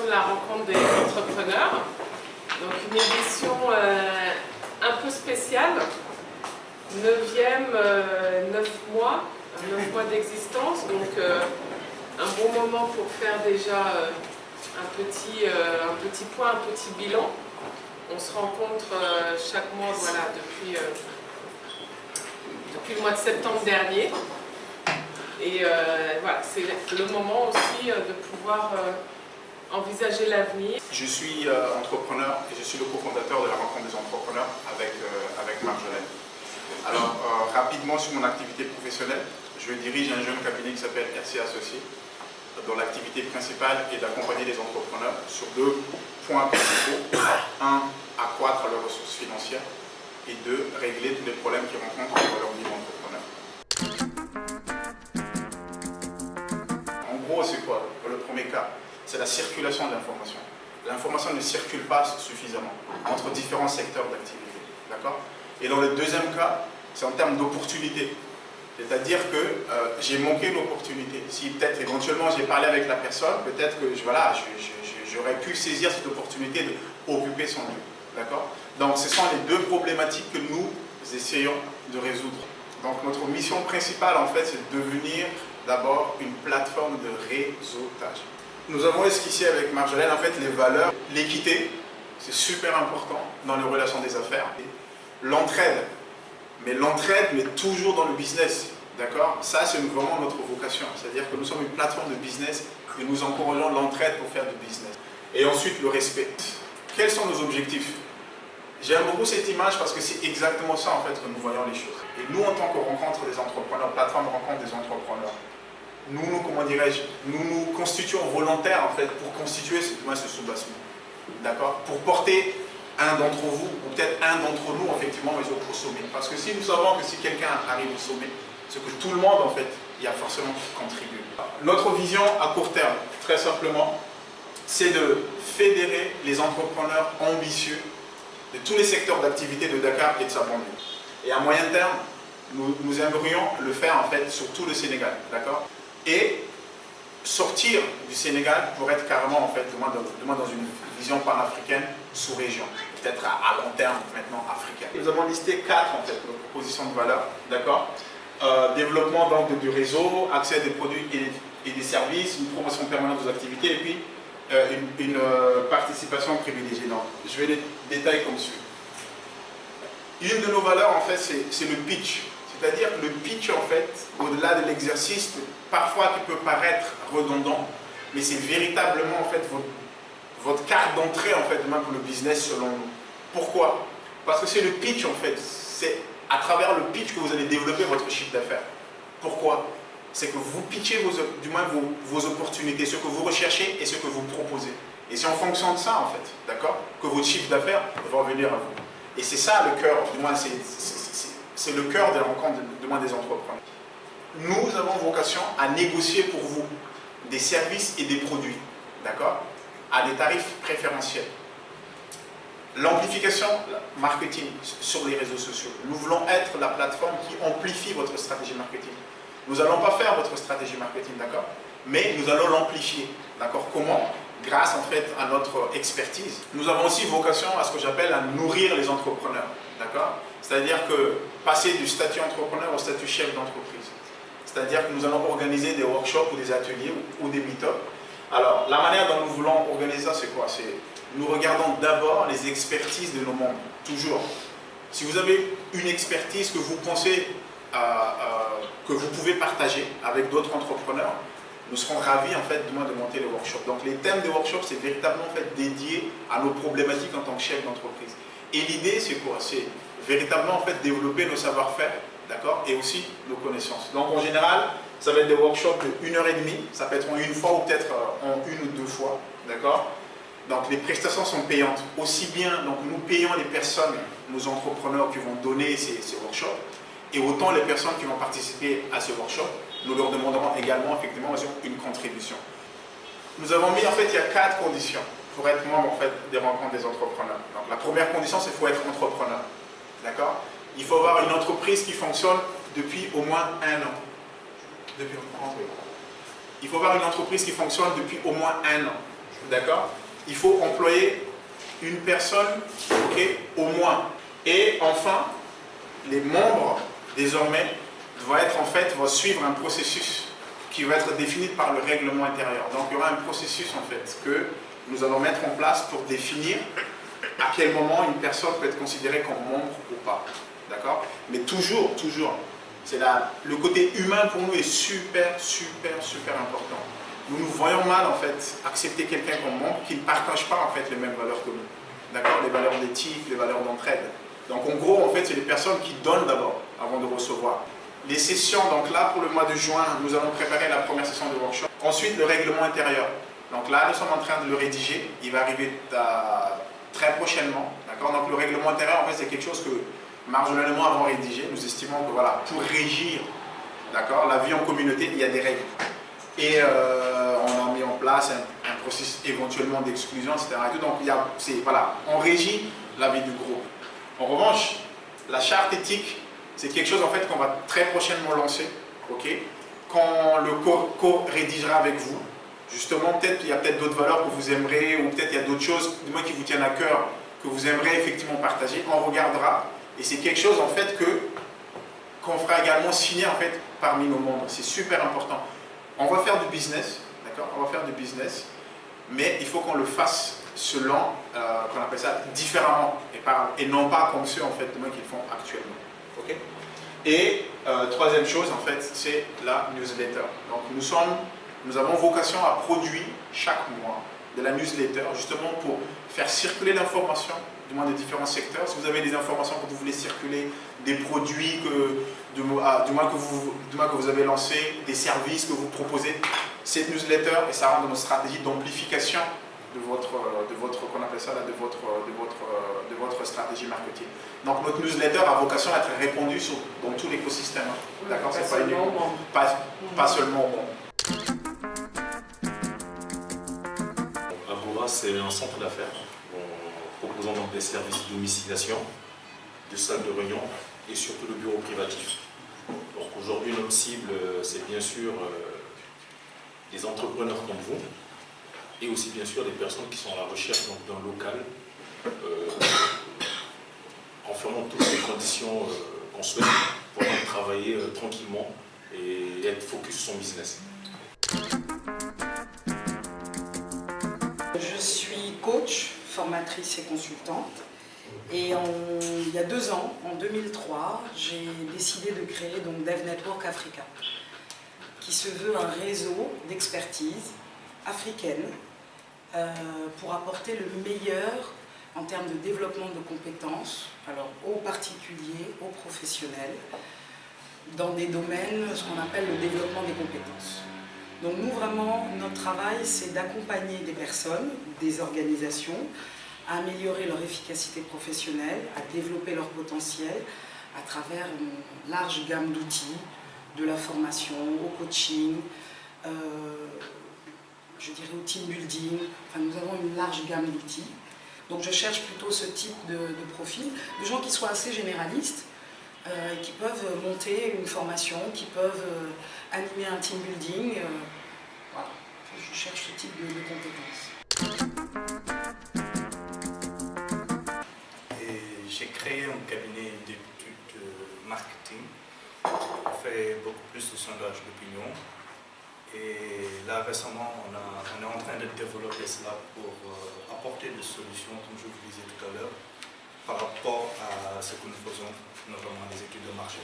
de la rencontre des entrepreneurs. Donc une édition un peu spéciale, 9e, 9 mois d'existence, donc un bon moment pour faire déjà un petit point, un petit bilan. On se rencontre chaque mois, voilà, depuis le mois de septembre dernier. Et voilà, c'est le moment aussi de pouvoir envisager l'avenir. Je suis entrepreneur et je suis le cofondateur de la rencontre des entrepreneurs avec Marjolaine. Alors, rapidement sur mon activité professionnelle, je dirige un jeune cabinet qui s'appelle RC Associés, dont l'activité principale est d'accompagner les entrepreneurs sur 2 points principaux. 1, accroître leurs ressources financières et 2, régler tous les problèmes qu'ils rencontrent dans leur vie d'entrepreneur. En gros, c'est quoi? Pour le premier cas, c'est la circulation de l'information. L'information ne circule pas suffisamment entre différents secteurs d'activité. D'accord? Et dans le deuxième cas, c'est en termes d'opportunité. C'est-à-dire que j'ai manqué l'opportunité. Si peut-être éventuellement j'ai parlé avec la personne, peut-être que j'aurais pu saisir cette opportunité d'occuper son lieu. D'accord? Donc ce sont les 2 problématiques que nous essayons de résoudre. Donc notre mission principale en fait, c'est de devenir d'abord une plateforme de réseautage. Nous avons esquissé avec Marjolaine en fait les valeurs, l'équité, c'est super important dans les relations des affaires, l'entraide. Mais l'entraide, mais toujours dans le business, d'accord? Ça, c'est vraiment notre vocation. C'est-à-dire que nous sommes une plateforme de business et nous encourageons l'entraide pour faire du business. Et ensuite, le respect. Quels sont nos objectifs? J'aime beaucoup cette image parce que c'est exactement ça, en fait, que nous voyons les choses. Et nous, en tant que rencontre des entrepreneurs, plateforme rencontre des entrepreneurs, comment dirais-je, nous constituons volontaires, en fait, pour constituer ce soubassement. D'accord? Pour porter un d'entre vous, ou peut-être un d'entre nous, effectivement, au sommet. Parce que si nous savons que si quelqu'un arrive au sommet, c'est que tout le monde, en fait, y a forcément contribué. Notre vision à court terme, très simplement, c'est de fédérer les entrepreneurs ambitieux de tous les secteurs d'activité de Dakar et de sa banlieue. Et à moyen terme, nous aimerions le faire, en fait, sur tout le Sénégal, d'accord? Et sortir du Sénégal pour être carrément, en fait, demain dans une vision panafricaine sous-région, peut-être à long terme maintenant africaine. Nous avons listé 4 en fait nos propositions de valeur, d'accord? Développement donc du réseau, accès à des produits et des services, une promotion permanente des activités et puis une participation privilégiée. Donc, je vais les détailler comme suit. Une de nos valeurs en fait c'est le pitch. C'est-à-dire que le pitch, en fait, au-delà de l'exercice, parfois qui peut paraître redondant, mais c'est véritablement, en fait, votre carte d'entrée, en fait, même pour le business, selon nous. Pourquoi? Parce que c'est le pitch, en fait. C'est à travers le pitch que vous allez développer votre chiffre d'affaires. Pourquoi? C'est que vous pitchez vos opportunités, ce que vous recherchez et ce que vous proposez. Et c'est en fonction de ça, en fait, d'accord, que votre chiffre d'affaires va revenir à vous. Et c'est ça le cœur, du moins, c'est le cœur de la rencontre des entrepreneurs. Nous avons vocation à négocier pour vous des services et des produits, d'accord, à des tarifs préférentiels. L'amplification marketing sur les réseaux sociaux. Nous voulons être la plateforme qui amplifie votre stratégie marketing. Nous n'allons pas faire votre stratégie marketing, d'accord, mais nous allons l'amplifier, d'accord. Comment? Grâce en fait à notre expertise. Nous avons aussi vocation à ce que j'appelle à nourrir les entrepreneurs, d'accord. C'est-à-dire que passer du statut entrepreneur au statut chef d'entreprise. C'est-à-dire que nous allons organiser des workshops ou des ateliers ou des meet-up. Alors, la manière dont nous voulons organiser ça, c'est quoi? C'est nous regardons d'abord les expertises de nos membres, toujours. Si vous avez une expertise que vous pensez que vous pouvez partager avec d'autres entrepreneurs, nous serons ravis en fait de monter les workshops. Donc les thèmes des workshops, c'est véritablement en fait dédié à nos problématiques en tant que chef d'entreprise. Et l'idée, c'est quoi? C'est véritablement en fait développer nos savoir-faire, d'accord, et aussi nos connaissances. Donc en général, ça va être des workshops de 1h30, ça peut être en une fois ou peut-être en 1 ou 2 fois, d'accord. Donc les prestations sont payantes. Aussi bien, donc nous payons les personnes, nos entrepreneurs qui vont donner ces workshops, et autant les personnes qui vont participer à ce workshop, nous leur demanderons également effectivement une contribution. Nous avons mis en fait, il y a 4 conditions pour être membre en fait des rencontres des entrepreneurs. Donc la première condition, c'est qu'il faut être entrepreneur, d'accord. Il faut avoir une entreprise qui fonctionne depuis au moins 1 an. Il faut avoir une entreprise qui fonctionne depuis au moins 1 an. d'accord, il faut employer une personne, ok, au moins. Et enfin, les membres, désormais, vont suivre un processus qui va être défini par le règlement intérieur. Donc, il y aura un processus, en fait, que nous allons mettre en place pour définir à quel moment une personne peut être considérée comme membre ou pas. D'accord? Mais toujours, le côté humain pour nous est super important. Nous nous voyons mal, en fait, accepter quelqu'un comme membre qui ne partage pas, en fait, les mêmes valeurs que nous. D'accord? Les valeurs d'éthique, les valeurs d'entraide. Donc, en gros, en fait, c'est les personnes qui donnent d'abord, avant de recevoir. Les sessions, donc là, pour le mois de juin, nous allons préparer la première session de workshop. Ensuite, le règlement intérieur. Donc là, nous sommes en train de le rédiger. Il va arriver très prochainement. D'accord? Donc, le règlement intérieur, en fait, c'est quelque chose que marginalement avons rédigé. Nous estimons que, voilà, pour régir, d'accord, la vie en communauté, il y a des règles. Et on a mis en place un processus éventuellement d'exclusion, etc. Donc, voilà, on régit la vie du groupe. En revanche, la charte éthique, c'est quelque chose en fait qu'on va très prochainement lancer, ok? Quand le co-rédigera avec vous, justement, peut-être il y a peut-être d'autres valeurs que vous aimerez, ou peut-être il y a d'autres choses, du moins qui vous tiennent à cœur, que vous aimeriez effectivement partager, on regardera. Et c'est quelque chose en fait qu'on fera également signer en fait parmi nos membres. C'est super important. On va faire du business, d'accord? On va faire du business, mais il faut qu'on le fasse selon, qu'on appelle ça, différemment, et non pas comme ceux en fait qu'ils font actuellement. Okay? Et troisième chose en fait, c'est la newsletter. Donc nous avons vocation à produire chaque mois de la newsletter justement pour faire circuler l'information du moins des différents secteurs. Si vous avez des informations que vous voulez circuler, des produits du moins que vous avez lancés, des services que vous proposez, cette newsletter, et ça rentre dans notre stratégie d'amplification de votre stratégie marketing. Donc notre newsletter a vocation à être répandue dans tout l'écosystème. D'accord, c'est pas seulement au monde. Agora, c'est un centre d'affaires proposant donc des services de domiciliation, de salles de réunion et surtout de bureaux privatifs. Donc aujourd'hui, notre cible, c'est bien sûr des entrepreneurs comme vous, et aussi bien sûr des personnes qui sont à la recherche d'un local en fermant toutes les conditions qu'on souhaite pour travailler tranquillement et être focus sur son business. Je suis coach, formatrice et consultante, et il y a 2 ans, en 2003, j'ai décidé de créer donc Dev Network Africa, qui se veut un réseau d'expertise africaine pour apporter le meilleur en termes de développement de compétences, alors aux particuliers, aux professionnels, dans des domaines, ce qu'on appelle le développement des compétences. Donc nous, vraiment, notre travail, c'est d'accompagner des personnes, des organisations, à améliorer leur efficacité professionnelle, à développer leur potentiel à travers une large gamme d'outils, de la formation au coaching, je dirais au team building. Enfin, nous avons une large gamme d'outils. Donc je cherche plutôt ce type de profil, de gens qui soient assez généralistes, qui peuvent monter une formation, qui peuvent animer un team building. Voilà, je cherche ce type de compétences. J'ai créé un cabinet d'études marketing. On fait beaucoup plus de sondage d'opinion. Et là, récemment, on est en train de développer cela pour apporter des solutions, comme je vous disais tout à l'heure, par rapport à ce que nous faisons, notamment les études de marché.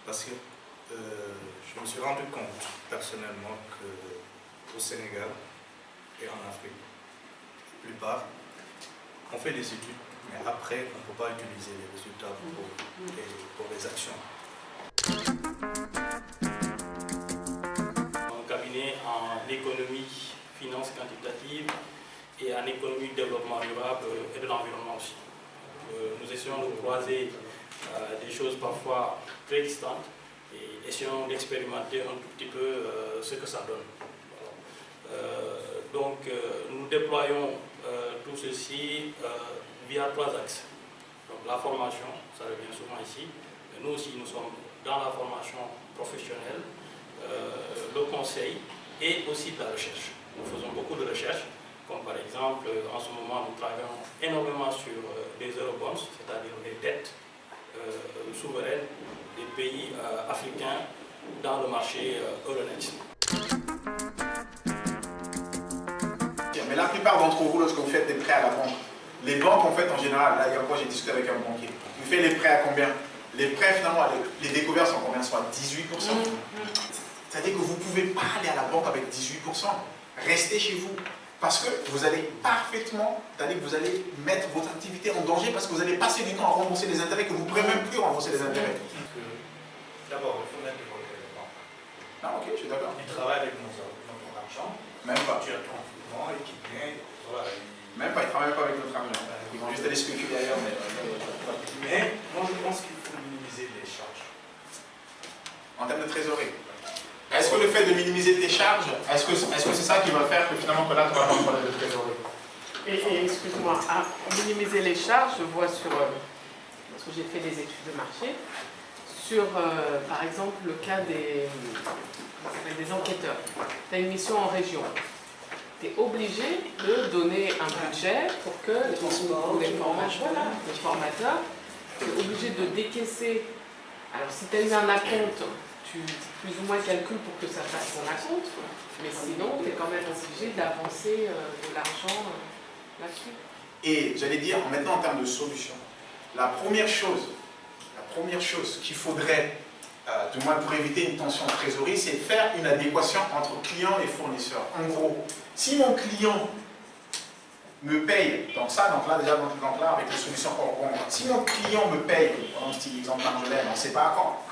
Parce que je me suis rendu compte personnellement qu'au Sénégal et en Afrique, la plupart, on fait des études, mais après, on ne peut pas utiliser les résultats pour les actions. Un cabinet en économie, finance quantitative et en économie, développement durable et de l'environnement aussi. Nous essayons de croiser des choses parfois très distantes et essayons d'expérimenter un tout petit peu ce que ça donne. Donc nous déployons tout ceci via 3 axes. Donc la formation, ça revient souvent ici, mais nous aussi nous sommes dans la formation professionnelle, le conseil et aussi de la recherche. nous faisons beaucoup de recherches, comme par exemple, en ce moment, nous travaillons énormément sur les eurobonds, c'est-à-dire les dettes souveraines des pays africains dans le marché Euronext. Mais la plupart d'entre vous, lorsque vous faites des prêts à la banque, les banques, en fait, en général, là, il y a quoi, j'ai discuté avec un banquier, vous faites les prêts à combien? Les prêts, finalement, les découvertes sont combien? Soit 18%. C'est-à-dire que vous ne pouvez pas aller à la banque avec 18%. Restez chez vous. Parce que vous allez parfaitement, vous allez mettre votre activité en danger parce que vous allez passer du temps à rembourser les intérêts que vous ne pourrez même plus rembourser les intérêts. D'abord, il faut mettre de côté les banques. Ah ok, je suis d'accord. Ils travaillent avec notre argent. Même pas. Tu as ton mouvement et qui vient, voilà. Même pas, ils ne travaillent pas avec notre argent. Ils vont juste aller spéculer ailleurs. Mais moi, je pense qu'il faut minimiser les charges. En termes de trésorerie. Est-ce que le fait de minimiser tes charges, est-ce que c'est ça qui va faire que finalement que là, tu vas avoir un problème de trésorerie? Et excuse-moi, à minimiser les charges, je vois sur, parce que j'ai fait des études de marché, sur par exemple le cas des enquêteurs. Tu as une mission en région. Tu es obligé de donner un budget pour que les formateurs, tu es obligé de décaisser. Alors si tu as eu un acompte, tu plus ou moins calcules pour que ça fasse ton acompte, mais sinon tu es quand même obligé d'avancer de l'argent là-dessus. Et j'allais dire, maintenant en termes de solution, la première chose qu'il faudrait, du moins pour éviter une tension en trésorerie, c'est faire une adéquation entre client et fournisseur. En gros, si mon client me paye, donc là déjà, donc là avec les solutions hors compte, si mon client me paye, pendant ce petit exemple Marjolaine, on ne sait pas quand,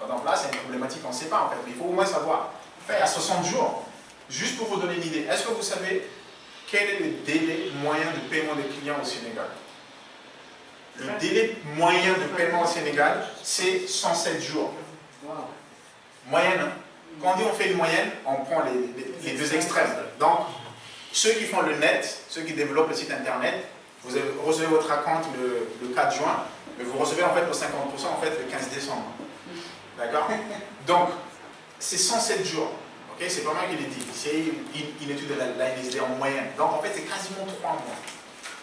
donc là c'est une problématique, on ne sait pas en fait, mais il faut au moins savoir, faire à 60 jours, juste pour vous donner une idée, est-ce que vous savez quel est le délai moyen de paiement des clients au Sénégal? Le délai moyen de paiement au Sénégal, c'est 107 jours. Moyenne, hein? Quand on dit on fait une moyenne, on prend les deux extrêmes. Donc, ceux qui font le net, ceux qui développent le site internet, vous recevez votre acompte le 4 juin, mais vous recevez en fait pour 50% en fait le 15 décembre. D'accord? Donc, c'est 107 jours. Okay? C'est pas moi qui l'ai dit. C'est une étude de la NSD en moyenne. Donc, en fait, c'est quasiment 3 mois.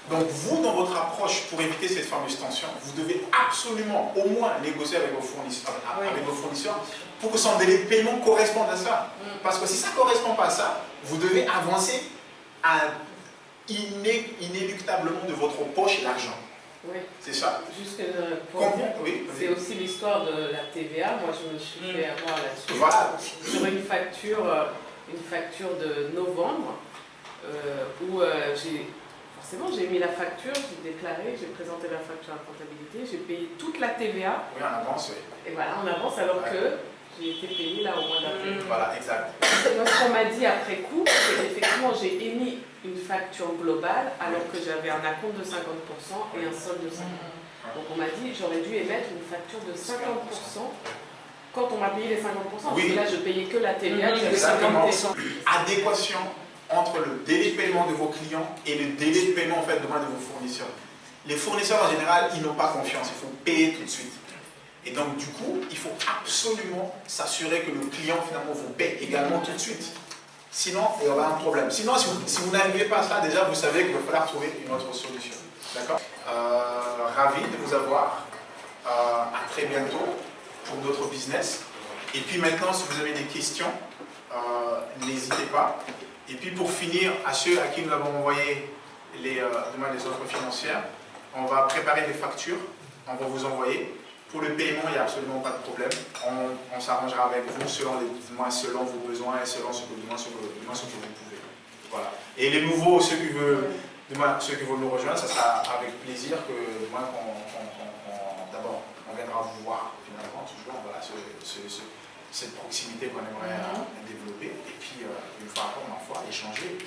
Donc, vous, dans votre approche, pour éviter cette fameuse tension, vous devez absolument au moins négocier avec vos fournisseurs, pour que son délai de paiement corresponde à ça. Parce que si ça ne correspond pas à ça, vous devez avancer inéluctablement de votre poche l'argent. Oui. C'est ça. Juste pour dire, oui, c'est aussi l'histoire de la TVA. Moi, je me suis fait avoir là-dessus. Voilà. Sur une facture de novembre, où j'ai mis la facture, j'ai déclaré, j'ai présenté la facture à la comptabilité, j'ai payé toute la TVA. Oui, en avance, oui. Et voilà, en avance, alors que j'ai été payée là au mois d'avril. Voilà, exact. Moi, ce qu'on m'a dit après coup, c'est qu'effectivement, j'ai émis une facture globale alors que j'avais un acompte de 50% et un solde de 50%. Donc on m'a dit j'aurais dû émettre une facture de 50% quand on m'a payé les 50%. Parce que là, je payais que la TVA, j'avais 50%. Adéquation entre le délai de paiement de vos clients et le délai de paiement en fait, de vos fournisseurs. Les fournisseurs en général, ils n'ont pas confiance, il faut payer tout de suite. Et donc du coup, il faut absolument s'assurer que le client finalement vous paye également tout de suite. Sinon, il y aura un problème. Sinon, si vous n'arrivez pas à cela, déjà vous savez qu'il va falloir trouver une autre solution. D'accord? Ravi de vous avoir. À très bientôt pour d'autres business. Et puis maintenant, si vous avez des questions, n'hésitez pas. Et puis pour finir, à ceux à qui nous avons envoyé les offres financières, on va préparer des factures, on va vous envoyer. Pour le paiement, il n'y a absolument pas de problème. On s'arrangera avec vous selon vos besoins et selon ce que vous pouvez. Voilà. Et les nouveaux, ceux qui veulent nous rejoindre, ça sera avec plaisir que d'abord on viendra vous voir finalement, toujours voilà, cette proximité qu'on aimerait développer. Et puis une fois encore, ma foi, échanger.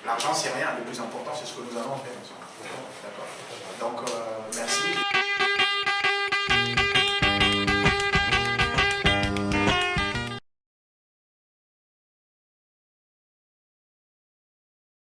L'argent, c'est rien. Le plus important, c'est ce que nous allons faire ensemble. D'accord. Donc, merci.